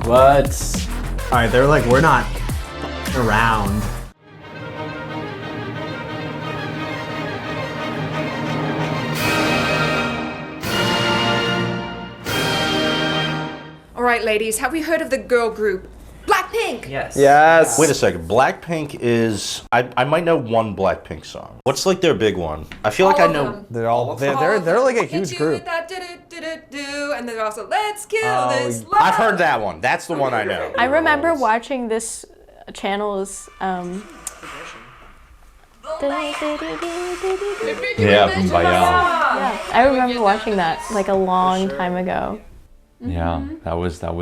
What? Alright, they're like, we're not around. Alright, ladies, have we heard of the girl group Blackpink? Yes. Yes. Wait a second. Blackpink is. I might know one Blackpink song. What's like their big one? I feel like I know. They're like a huge group. That do, and then also let's kill this love. I've heard that one. That's the one I know. I remember watching this channel's Yeah, yeah, I remember watching that like a long time ago. yeah, that was it. That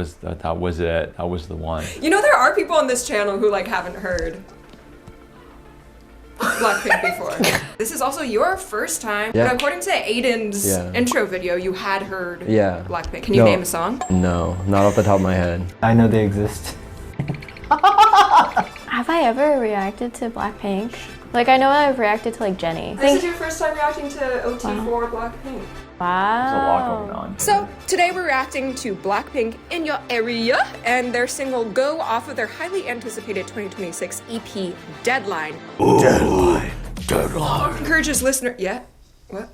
was the one. You know, there are people on this channel who like haven't heard Blackpink before. This is also your first time. Yeah. But according to Aiden's intro video, you had heard Blackpink. Can you name a song? No, not off the top of my head. I know they exist. Have I ever reacted to Blackpink? Like, I know I've reacted to like Jennie. This is your first time reacting to OT for Blackpink. Wow. There's a lot going on. So today we're reacting to Blackpink in Your Area and their single Go off of their highly anticipated 2026 EP Deadline. Deadline. Encourages listener. Yeah. What?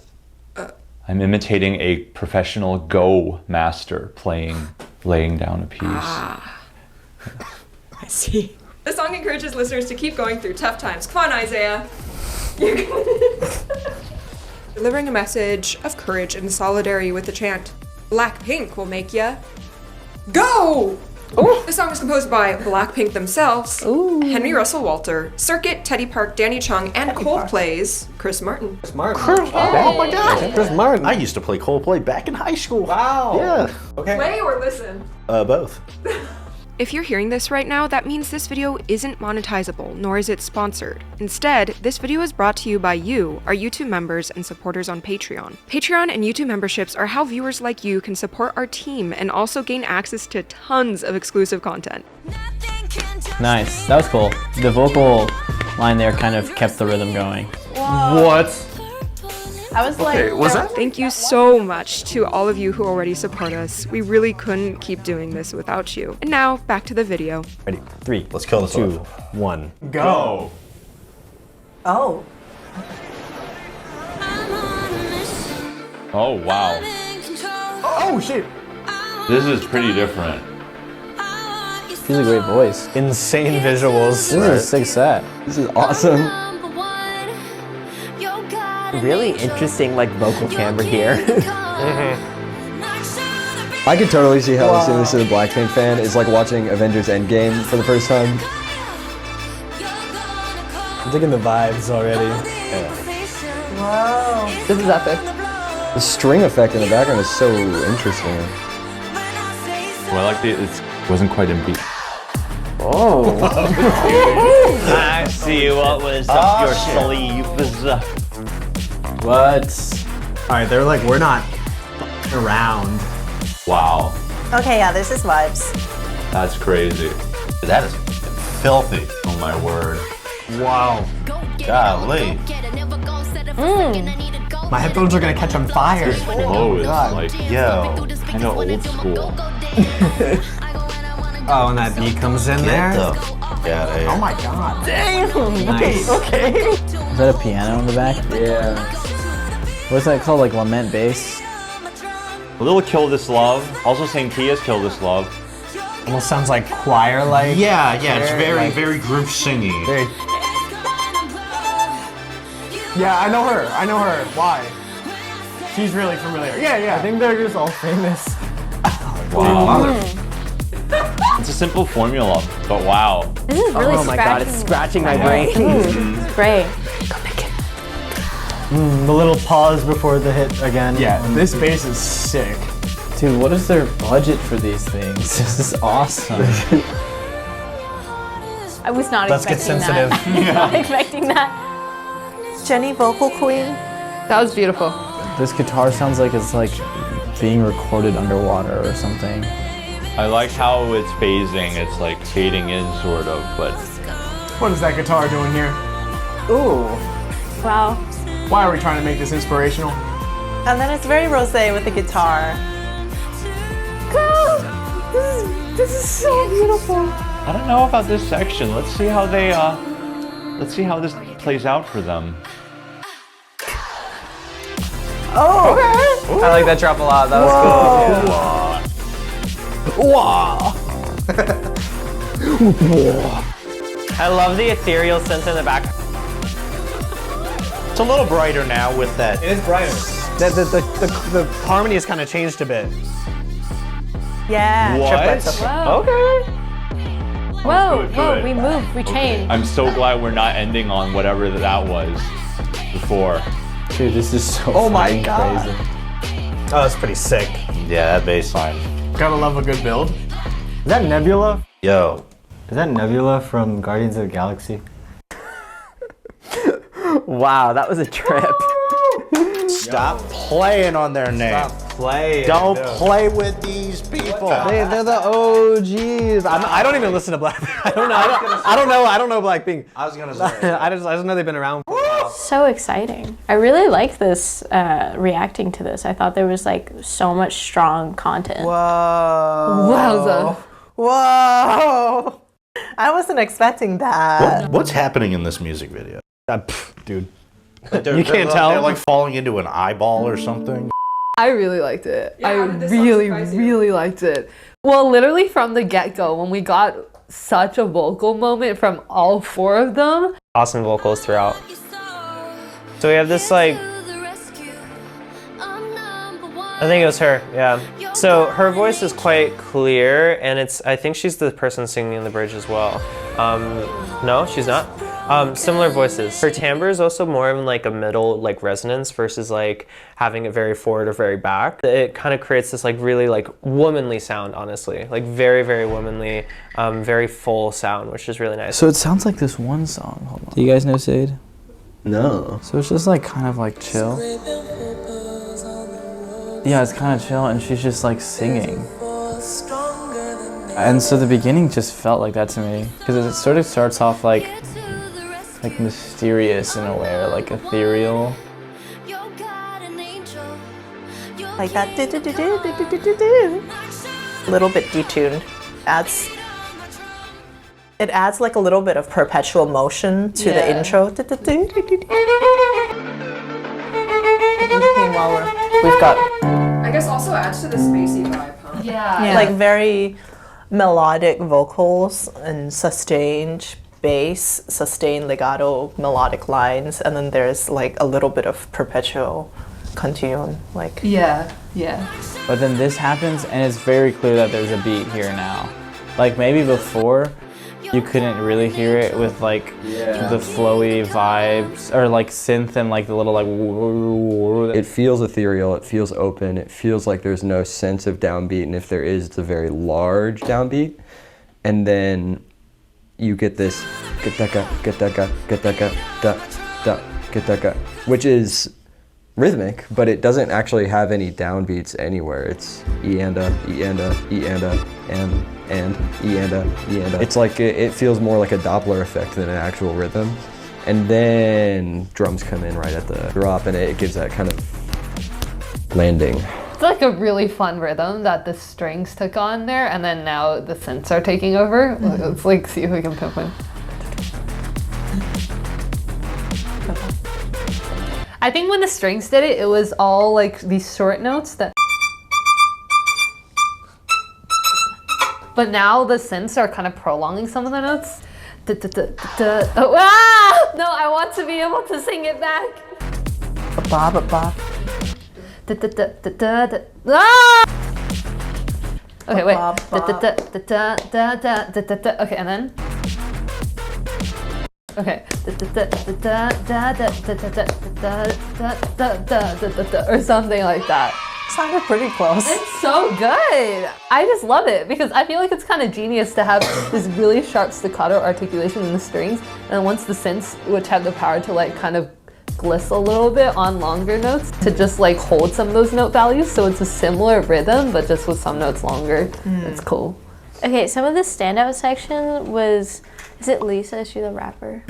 I'm imitating a professional Go master laying down a piece. I see. The song encourages listeners to keep going through tough times. Come on, Isaiah. Delivering a message of courage and solidarity with the chant, Blackpink will make ya go! Ooh. The song was composed by Blackpink themselves, Henry Russell Walter, Circuit, Teddy Park, Danny Chung, and Coldplay's Chris Martin. Chris Martin. Oh my God. Chris Martin. I used to play Coldplay back in high school. Wow. Yeah. Okay. Play or listen? Both. If you're hearing this right now, that means this video isn't monetizable, nor is it sponsored. Instead, this video is brought to you by you, our YouTube members and supporters on Patreon. Patreon and YouTube memberships are how viewers like you can support our team and also gain access to tons of exclusive content. Nice. That was cool. The vocal line there kind of kept the rhythm going. What? I was like, was that? Thank you so much to all of you who already support us. We really couldn't keep doing this without you. And now, back to the video. Ready? 3. Let's kill this 2, off. 1. Go. Oh. Oh wow, Oh shit. this is pretty different. She's a great voice. Insane visuals. This is a sick set. This is awesome. Really interesting, like, vocal timbre here. I could totally see how listening to this as a Blackpink fan is like watching Avengers Endgame for the first time. I'm digging the vibes already. Whoa. this is epic. The string effect in the background is so interesting. Well, I like it wasn't quite in beat. Oh. I see what was up your sleeves. What? Alright, they're like, we're not around. Wow, Okay, yeah, this is vibes. that's crazy. That is filthy. Oh my word. Wow. Golly. My headphones are gonna catch on fire. This flow is like Yo. kind of old school. Oh, and that beat comes in there. Get the fuck out of here. Oh my god. Nice. Okay. Is that a piano in the back? Yeah. What's that called? Like lament bass? A little Kill This Love. Also saying Tia's Kill This Love. Almost sounds like choir-like. Yeah, it's very group singing. Very... Yeah, I know her. Why? She's really familiar. Yeah. I think they're just all famous. Wow. It's a simple formula, but wow. This is really Oh my god, it's scratching my brain. It's great. The little pause before the hit again. Yeah, this bass is sick. Dude, what is their budget for these things? This is awesome. I was not Let's get expecting sensitive. that. I was not expecting that. Jennie, vocal queen. That was beautiful. This guitar sounds like it's like being recorded underwater or something. I like how it's phasing. It's like fading in, sort of, but What is that guitar doing here? Ooh. Wow. Why are we trying to make this inspirational? And then it's very rosé with the guitar. Girl, this is So beautiful. I don't know about this section. Let's see how they let's see how this plays out for them. Oh, I like that drop a lot. That was cool. wow. I love the ethereal synth in the back. It's a little brighter now with that. It is brighter. The harmony has kind of changed a bit. Yeah. What? Triplets. Whoa. Okay. Whoa, Good, whoa, good. we moved, we changed. I'm so glad we're not ending on whatever that was before. Dude, this is so Oh my fucking God. crazy. Oh, that's pretty sick. Yeah, that bass line. Gotta love a good build. Is that Nebula? Yo. Is that Nebula from Guardians of the Galaxy? Wow, that was a trip. Stop playing on their name. Play. Don't play with these people. They're the OGs. I don't even listen to Blackpink. I don't know Blackpink. I was gonna say. I just know they've been around for a while. So exciting. I really like this, reacting to this. I thought there was like so much strong content. Whoa. Wowza. Whoa. I wasn't expecting that. What's happening in this music video? Dude. Like You can't tell? They're like falling into an eyeball or something. I really liked it. Yeah, I how did this song really, surprise you? really liked it. Well, literally from the get-go, when we got such a vocal moment from all four of them. Awesome vocals throughout. So we have this like, I think it was her, yeah. So her voice is quite clear, and I think she's the person singing in the bridge as well. No, she's not. Similar voices. Her timbre is also more in like a middle like resonance versus like having it very forward or very back. It kind of creates this like really like womanly sound, honestly. Like very, very womanly, very full sound, which is really nice. So it sounds like this one song. Hold on. Do you guys know Sade? No. So it's just like kind of like chill. Yeah, it's kind of chill and she's just like singing. And so the beginning just felt like that to me. Because it sort of starts off like mysterious in a way, or like ethereal. Like that. Little bit detuned. It adds like a little bit of perpetual motion to the intro. We've got I guess also adds to the spacey vibe, huh? Yeah. like very melodic vocals and sustained bass, sustained legato melodic lines, and then there's like a little bit of perpetual continuum, like Yeah. But then this happens and it's very clear that there's a beat here now. Like maybe before you couldn't really hear it with like the flowy vibes or like synth and like the little like It feels ethereal, it feels open, it feels like there's no sense of downbeat, and if there is, it's a very large downbeat. And then you get this which is rhythmic, but it doesn't actually have any downbeats anywhere. It's E and a, E and a, E and a, and E and a, E and a. It's like it feels more like a Doppler effect than an actual rhythm. And then drums come in right at the drop, and it gives that kind of landing. It's like a really fun rhythm that the strings took on there, and then now the synths are taking over. Let's like see if we can pinpoint. I think when the strings did it, it was all like these short notes that. But now the synths are kind of prolonging some of the notes. Oh, ah! No, I want to be able to sing it back. Ah! Okay, wait. Okay, and then. Okay. Or something like that. sounded pretty close. It's so good. I just love it because I feel like it's kind of genius to have this really sharp staccato articulation in the strings, and then once the synths, which have the power to like kind of gliss a little bit on longer notes, to just like hold some of those note values, so it's a similar rhythm but just with some notes longer. It's cool. Okay, some of the standout section was, is it Lisa? Is she the rapper?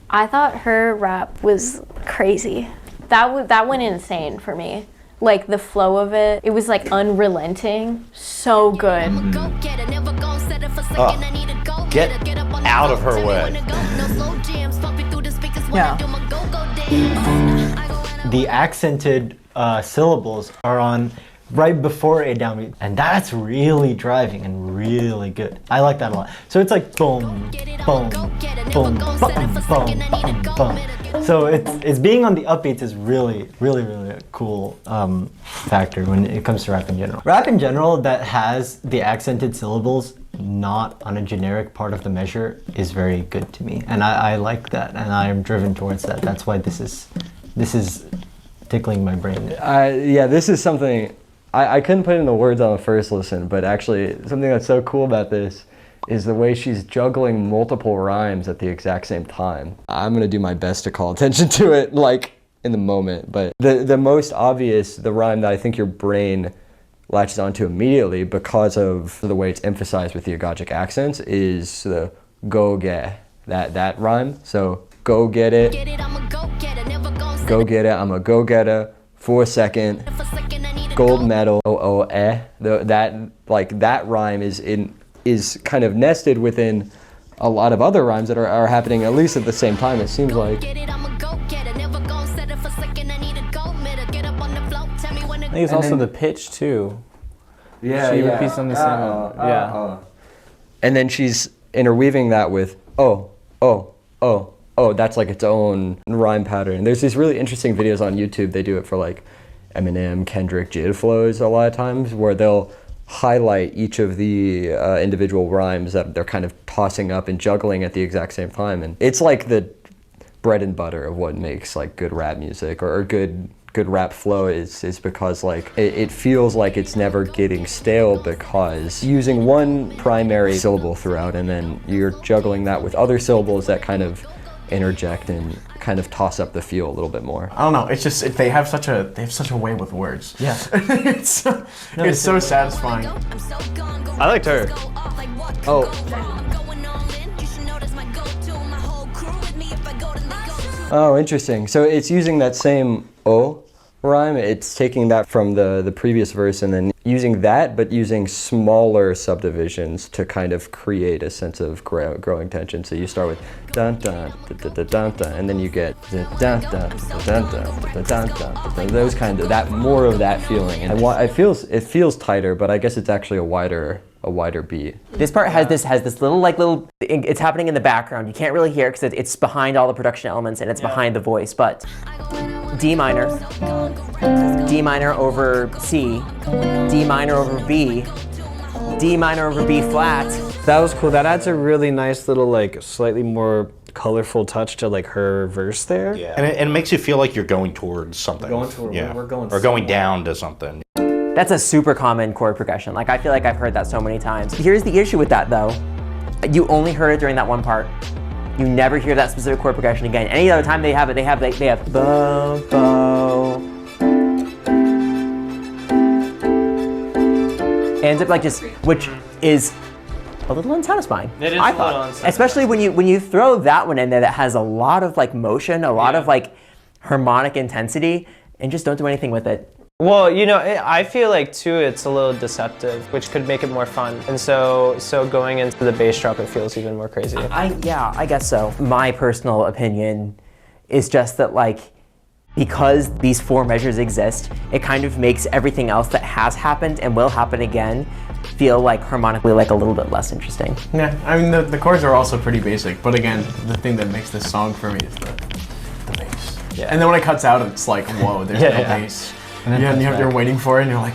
I thought her rap was crazy. That went insane for me. Like the flow of it, it was like unrelenting. So good. Oh, get out of her way. Yeah. The accented syllables are on right before a downbeat, and that's really driving and really good. I like that a lot. So it's like boom, boom, boom, boom, boom, boom. So it's being on the upbeats is really a cool factor when it comes to rap in general. Rap in general that has the accented syllables not on a generic part of the measure is very good to me, and I like that, and I am driven towards that. That's why this is tickling my brain. Yeah, this is something I couldn't put into words on the first listen, but actually something that's so cool about this is the way she's juggling multiple rhymes at the exact same time. I'm gonna do my best to call attention to it like in the moment, but the most obvious, the rhyme that I think your brain latches onto immediately because of the way it's emphasized with the agogic accents is the go get, that rhyme. So go get it, go get it, I'm a go getter, for a second, gold medal, that rhyme is kind of nested within a lot of other rhymes that are happening at least at the same time, it seems like. I think it's also the pitch too. Yeah, she repeats on the same. And then she's interweaving that with that's like its own rhyme pattern. There's these really interesting videos on YouTube. They do it for like Eminem, Kendrick, Jid flows a lot of times, where they'll highlight each of the individual rhymes that they're kind of tossing up and juggling at the exact same time. And it's like the bread and butter of what makes like good rap music or good rap flow is because like it feels like it's never getting stale because using one primary syllable throughout and then you're juggling that with other syllables that kind of interject and kind of toss up the feel a little bit more. I don't know. It's just they have such a way with words. Yeah. it's so satisfying. I liked her. Oh. Oh, interesting. So it's using that same O rhyme. It's taking that from the previous verse and then using that, but using smaller subdivisions to kind of create a sense of growing tension. So you start with dun dun dun dun dun dun, and then you get dun dun dun dun dun dun dun. Those kind of more of that feeling. And it feels tighter, but I guess it's actually a wider beat. This part has this little it's happening in the background. You can't really hear it because it's behind all the production elements and it's behind the voice, but D minor over C, D minor over B, D minor over B flat. That was cool. That adds a really nice little like slightly more colorful touch to like her verse there. Yeah. And it makes you feel like you're going towards something. We're going or going down to something. That's a super common chord progression. Like I feel like I've heard that so many times. Here's the issue with that though. You only heard it during that one part. You never hear that specific chord progression again. Any other time they have it, they have bo bo. Ends up like just, which is a little unsatisfying. It is I a little thought, unsatisfying. especially when you throw that one in there that has a lot of like motion, a lot of like harmonic intensity, and just don't do anything with it. Well, you know, I feel like too it's a little deceptive, which could make it more fun. And so going into the bass drop, it feels even more crazy. I guess so. My personal opinion is just that like, because these four measures exist, it kind of makes everything else that has happened and will happen again feel like harmonically like a little bit less interesting. Yeah, I mean the chords are also pretty basic, but again, the thing that makes this song for me is the bass. Yeah. And then when it cuts out, it's like, whoa, there's no bass. And then you're waiting for it, and you're like.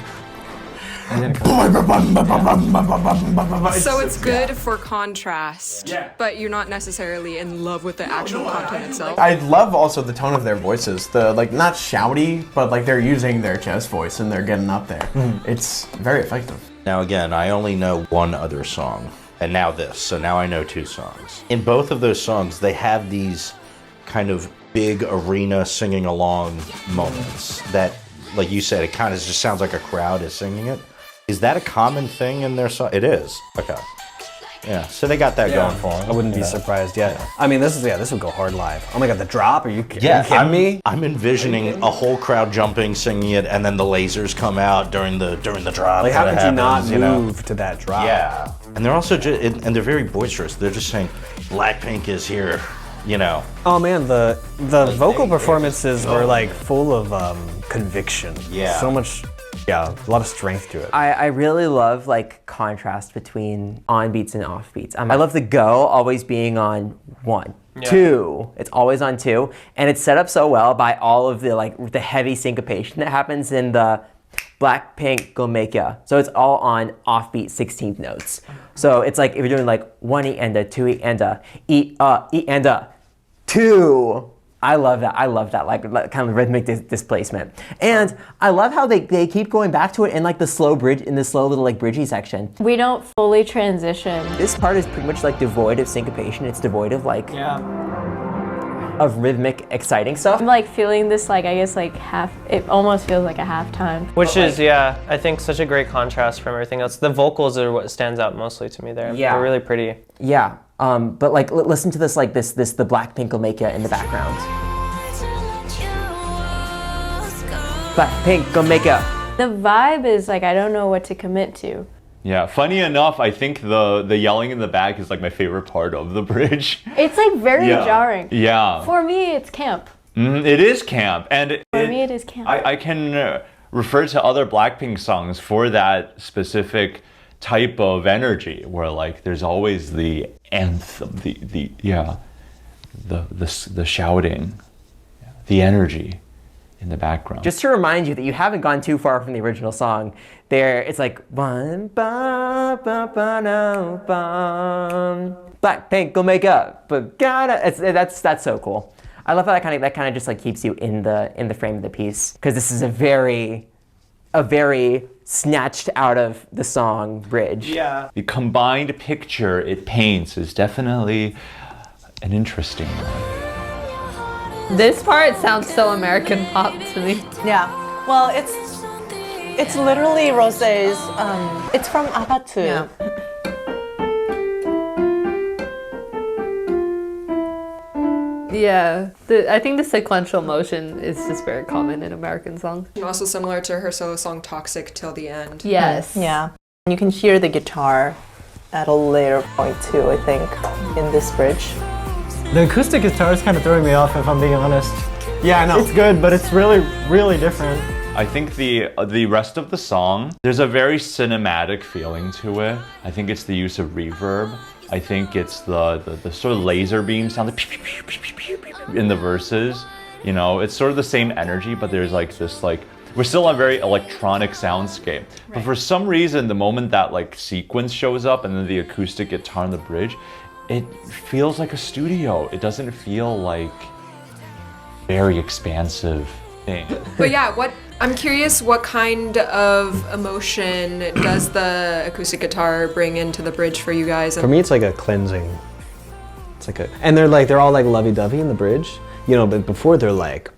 So it's good for contrast, but you're not necessarily in love with the actual content itself. I love also the tone of their voices. The like not shouty, but like they're using their chest voice and they're getting up there. It's very effective. Now again, I only know one other song, and now this, so now I know two songs. In both of those songs, they have these kind of big arena singing along moments that, like you said, it kind of just sounds like a crowd is singing it. Is that a common thing in their song? It is. Okay. Yeah, so they got that going for them. I wouldn't be surprised. I mean, this would go hard live. Oh my god, the drop? Are you kidding me? I'm envisioning a whole crowd jumping, singing it, and then the lasers come out during the drop. Like, how could you not move to that drop? Yeah, and they're also and they're very boisterous. They're just saying, Blackpink is here, you know. Oh man, the vocal performances were like full of conviction. Yeah, so much. Yeah, a lot of strength to it. I really love like contrast between on beats and off beats. I love the go always being on 1, 2. It's always on 2, and it's set up so well by all of the heavy syncopation that happens in the Blackpink'll make ya. So it's all on offbeat 16th notes. So it's like if you're doing like 1 E and a 2 E and a E and a 2. I love that, like kind of rhythmic displacement. And I love how they keep going back to it in like the slow bridge, in the slow little like bridgey section. We don't fully transition. This part is pretty much like devoid of syncopation. It's devoid of like, of rhythmic, exciting stuff. I'm like feeling this like, I guess like it almost feels like a halftime. Which is, I think such a great contrast from everything else. The vocals are what stands out mostly to me there. Yeah. They're really pretty. Yeah. But like, listen to this, like the Blackpink'll make ya in the background. Blackpink'll make ya. The vibe is like, I don't know what to commit to. Yeah, funny enough, I think the yelling in the back is like my favorite part of the bridge. It's like very jarring. Yeah. For me, it's camp. It is camp. And for me, it is camp. I can refer to other Blackpink songs for that specific type of energy where like there's always the anthem, the shouting, the energy in the background. Just to remind you that you haven't gone too far from the original song. It's like one ba ba ba no ba. Blackpink'll make up, but that's so cool. I love how that kind of just like keeps you in the frame of the piece, because this is a very snatched out of the song bridge. Yeah. The combined picture it paints is definitely an interesting one. This part sounds so American pop to me. Yeah. Well, it's literally Rose's. It's from 아파트. Yeah. Yeah, I think the sequential motion is just very common in American songs. And also similar to her solo song Toxic till the end. Yes. Yeah. You can hear the guitar at a later point too, I think, in this bridge. The acoustic guitar is kind of throwing me off, if I'm being honest. Yeah, I know. It's good, but it's really, really different. I think the rest of the song, there's a very cinematic feeling to it. I think it's the use of reverb. I think it's the sort of laser beam sound in the verses. You know, it's sort of the same energy, but there's like this we're still on a very electronic soundscape. Right. But for some reason, the moment that like sequence shows up and then the acoustic guitar on the bridge, it feels like a studio. It doesn't feel like very expansive thing. But yeah, I'm curious, what kind of emotion does the acoustic guitar bring into the bridge for you guys? For me, it's like a cleansing. It's like and they're all like lovey-dovey in the bridge, you know. But before they're like,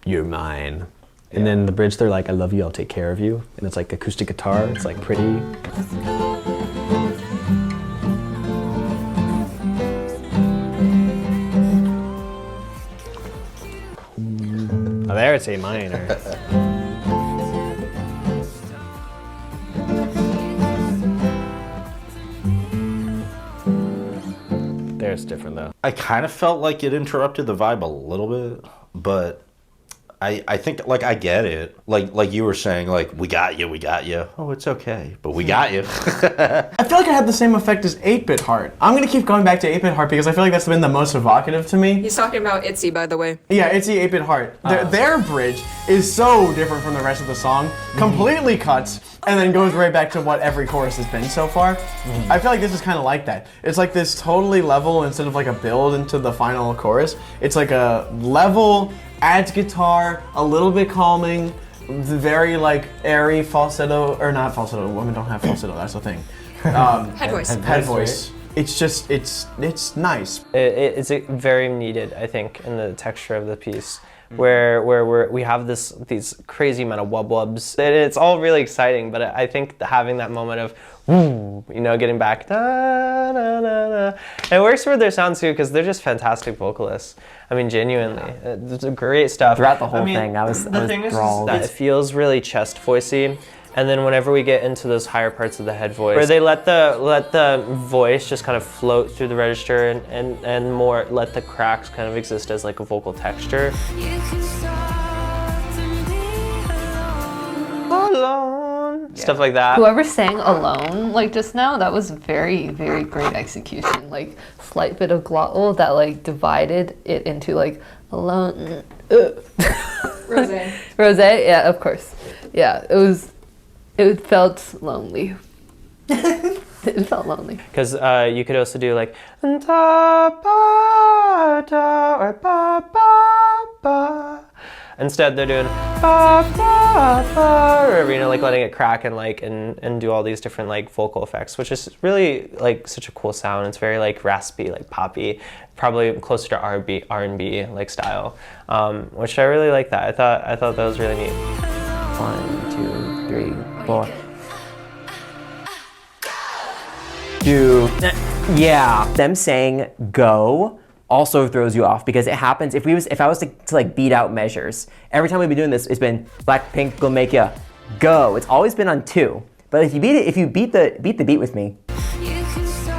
"You're mine," and then the bridge they're like, "I love you, I'll take care of you," and it's like acoustic guitar. It's like pretty. Oh, there it's A minor. There it's different though. I kind of felt like it interrupted the vibe a little bit, but I think like I get it. Like you were saying, like we got you. Oh, it's okay, but we got you. I feel like I had the same effect as 8-Bit Heart. I'm gonna keep going back to 8-Bit Heart because I feel like that's been the most evocative to me. He's talking about ITZY, by the way. Yeah, ITZY 8-Bit Heart. Their bridge is so different from the rest of the song. Completely cuts and then goes right back to what every chorus has been so far. I feel like this is kind of like that. It's like this totally level instead of like a build into the final chorus. It's like a level, adds guitar, a little bit calming, very like airy falsetto, or not falsetto, women don't have falsetto, that's the thing. Head voice. Head voice. It's just, it's nice. It's very needed, I think, in the texture of the piece. where we have these crazy amount of wub-wubs. It's all really exciting, but I think having that moment of, woo, you know, getting back, da, da, da, da. It works for their sound too, because they're just fantastic vocalists. I mean, genuinely, it's great stuff. Throughout the whole thing, I was enthralled. That it feels really chest voicey. And then whenever we get into those higher parts of the head voice, where they let the voice just kind of float through the register and more let the cracks kind of exist as like a vocal texture. Alone. Stuff like that. Whoever sang Alone, like just now, that was very, very great execution. Like slight bit of glottal that like divided it into like alone. Rosé. Rosé, yeah, of course. Yeah, it felt lonely. It felt lonely. Because you could also do like da, ba, da, or ba, ba, ba. Instead, they're doing ba, ba, ba, or, you know, like letting it crack and like and do all these different like vocal effects, which is really like such a cool sound. It's very like raspy, like poppy, probably closer to R&B like style, which I really like that. I thought that was really neat. 1, 2, 3, 4. Dude, yeah. Them saying go also throws you off because it happens if I was to like beat out measures. Every time we've been doing this, it's been Blackpink'll make ya go. It's always been on 2. But if you beat the beat with me.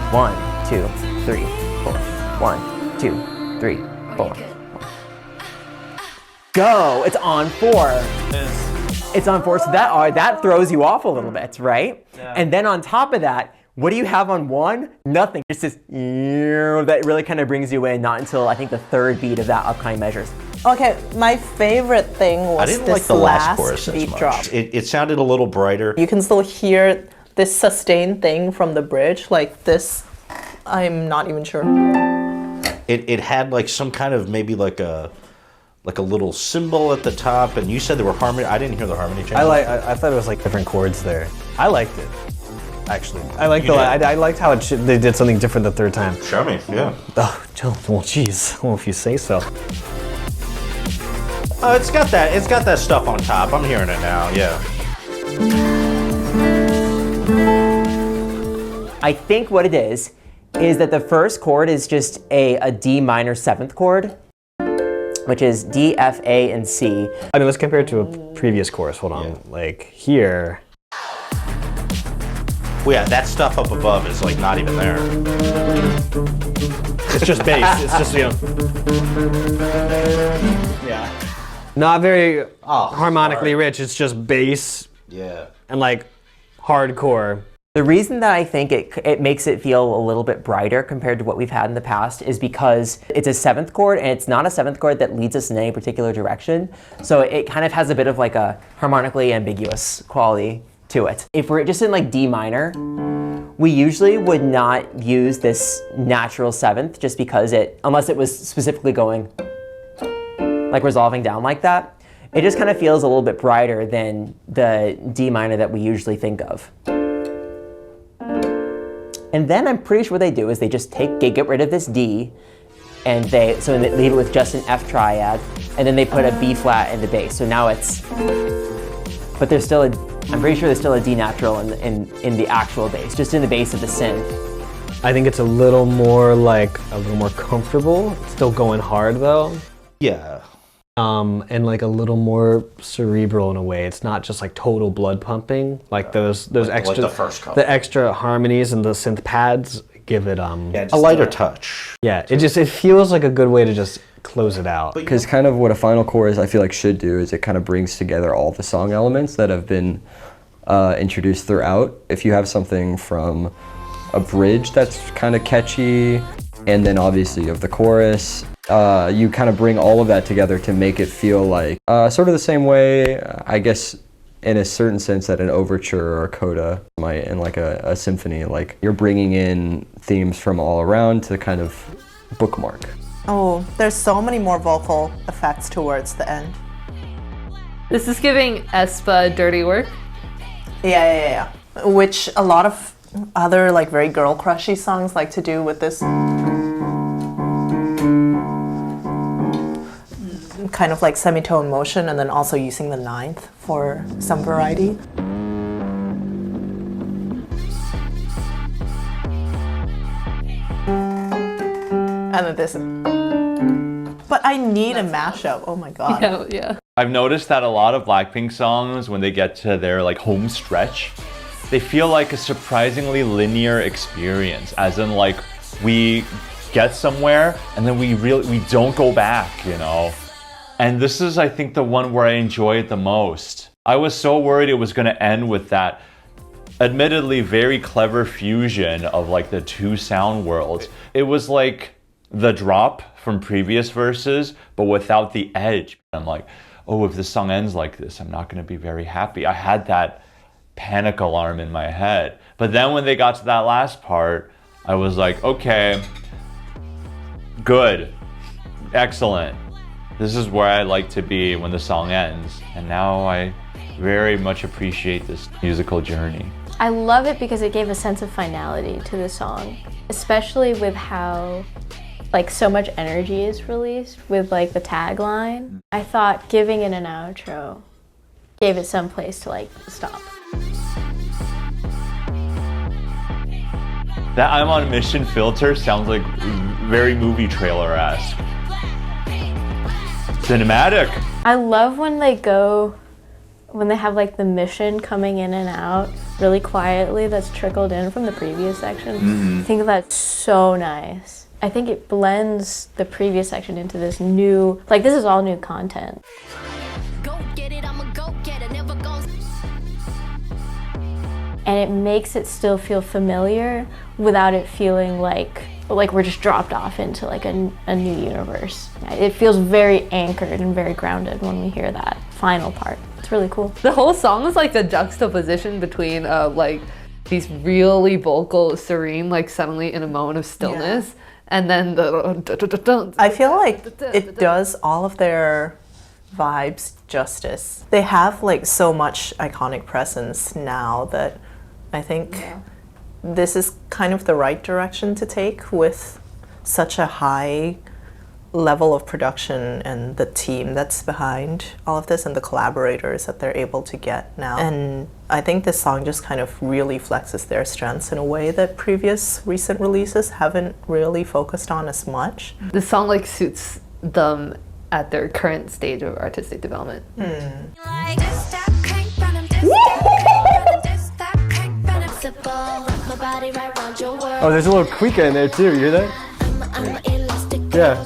1, 2, 3, 4. 1, 2, 3, 4. Go. It's on 4. It's on 4, so that throws you off a little bit, right? Yeah. And then on top of that, what do you have on 1? Nothing. Just this that really kind of brings you in. Not until I think the 3rd beat of that upcoming measures. Okay, my favorite thing was I didn't this like the last chorus beat as much. drop. It sounded a little brighter. You can still hear this sustained thing from the bridge, like this. I'm not even sure. It had like some kind of maybe like a little cymbal at the top, and you said there were harmony. I didn't hear the harmony change. I thought it was like different chords there. I liked it, actually. I liked I liked how they did something different the 3rd time. Show me, yeah. Oh, well, geez. Well, if you say so. Oh, it's got that stuff on top. I'm hearing it now. Yeah. I think what it is that the first chord is just a D minor 7th chord, which is D, F, A, and C. I mean, let's compare it to a previous chorus. Hold on. Yeah. Like here. Well, yeah, that stuff up above is like not even there. It's just bass. It's just, you know. Yeah. Not very harmonically rich. It's just bass. Yeah. And like hardcore. The reason that I think it makes it feel a little bit brighter compared to what we've had in the past is because it's a 7th chord, and it's not a 7th chord that leads us in any particular direction. So it kind of has a bit of like a harmonically ambiguous quality to it. If we're just in like D minor, we usually would not use this natural 7th just because unless it was specifically going like resolving down like that, it just kind of feels a little bit brighter than the D minor that we usually think of. And then I'm pretty sure what they do is they just get rid of this D, and they leave it with just an F triad, and then they put a B flat in the bass. So now but there's still I'm pretty sure there's still a D natural in the actual bass, just in the bass of the synth. I think it's a little more comfortable. It's still going hard though. Yeah. And like a little more cerebral in a way. It's not just like total blood pumping. Like those extra, like the first couple. The extra harmonies and the synth pads give it a lighter touch. Yeah, it feels like a good way to just close it out. Because kind of what a final chorus I feel like should do is it kind of brings together all the song elements that have been introduced throughout. If you have something from a bridge that's kind of catchy, and then obviously of the chorus, you kind of bring all of that together to make it feel like sort of the same way, I guess, in a certain sense that an overture or a coda might in like a symphony. Like you're bringing in themes from all around to kind of bookmark. Oh, there's so many more vocal effects towards the end. This is giving aespa dirty work. Yeah. Which a lot of other like very girl crushy songs like to do with this kind kind of like semitone motion and then also using the ninth for some variety. And then this. But I need a mashup. Oh my god. Yeah, yeah. I've noticed that a lot of Blackpink songs, when they get to their like home stretch, they feel like a surprisingly linear experience. As in, like, we get somewhere and then we don't go back, you know. And this is, I think, the one where I enjoy it the most. I was so worried it was going to end with that admittedly very clever fusion of like the two sound worlds. It was like the drop from previous verses, but without the edge. I'm like, oh, if this song ends like this, I'm not going to be very happy. I had that panic alarm in my head. But then when they got to that last part, I was like, okay, good, excellent. This is where I like to be when the song ends. And now I very much appreciate this musical journey. I love it because it gave a sense of finality to the song, especially with how like so much energy is released with like the tagline. I thought giving it an outro gave it some place to like stop. That I'm on mission filter sounds like very movie trailer-esque. Cinematic. I love when they have like the mission coming in and out really quietly that's trickled in from the previous section. I think that's so nice. I think it blends the previous section into this new, like this is all new content. And it makes it still feel familiar without it feeling like we're just dropped off into like a new universe. It feels very anchored and very grounded when we hear that final part. It's really cool. The whole song is like a juxtaposition between like these really vocal, serene, like suddenly in a moment of stillness, and then the. I feel like it does all of their vibes justice. They have like so much iconic presence now that I think this is kind of the right direction to take with such a high level of production and the team that's behind all of this and the collaborators that they're able to get now. And I think this song just kind of really flexes their strengths in a way that previous recent releases haven't really focused on as much. The song like suits them at their current stage of artistic development. Oh, there's a little Quika in there too, you hear that? Yeah.